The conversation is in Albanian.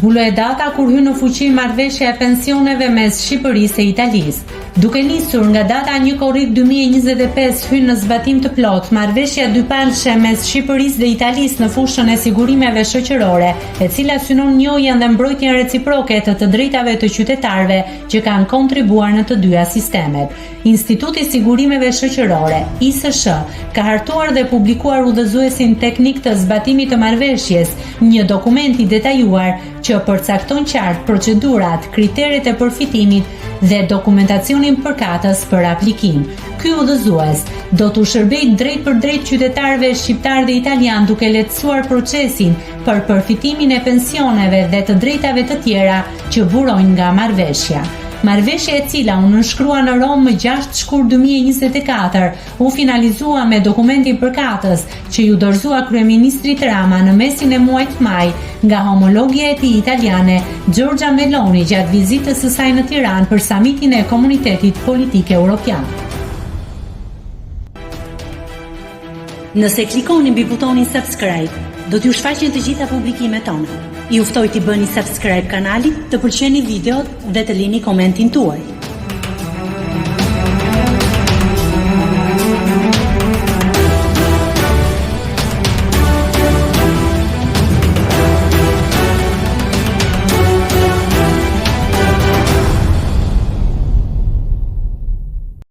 Zbuloi data kur hyn në fuqi marrëveshja e pensioneve mes Shqipërisë e Italisë. Duke nisur nga data 1 korrik 2025 hyn në zbatim të plotë marrëveshja dypalëshe mes Shqipërisë dhe Italisë në fushën e sigurimeve shoqërore, e cila synon njojën dhe mbrojtjen reciproke të drejtave të qytetarëve që kanë kontribuar në të dyja sistemet. Instituti i Sigurimeve Shoqërore, ISSH, ka hartuar dhe publikuar udhëzuesin teknik të zbatimit të marrëveshjes, një dokument i detajuar që përcakton qartë procedurat, kriteret e përfitimit dhe dokumentacionin përkatës për aplikim. Ky udhëzues do t'u shërbejë drejt për drejt qytetarëve shqiptar dhe italian duke lehtësuar procesin për përfitimin e pensioneve dhe të drejtave të tjera që burojnë nga marrëveshja. Marrëveshja e cila u nënshkrua në Romë më 6 shkurt 2024 u finalizua me dokumentin përkatës që ju dorëzua kryeministrit Rama në mesin e muajit maj nga homologja e tij italiane Giorgia Meloni gjatë vizitës së saj në Tiranë për samitin e Komunitetit Politik Evropian. Nëse klikoni mbi butonin subscribe, do t'ju shfaqen të gjitha publikimet tona. Ju ftoj t'i bëni subscribe kanalit, të pëlqeni videot dhe të lini komentin tuaj.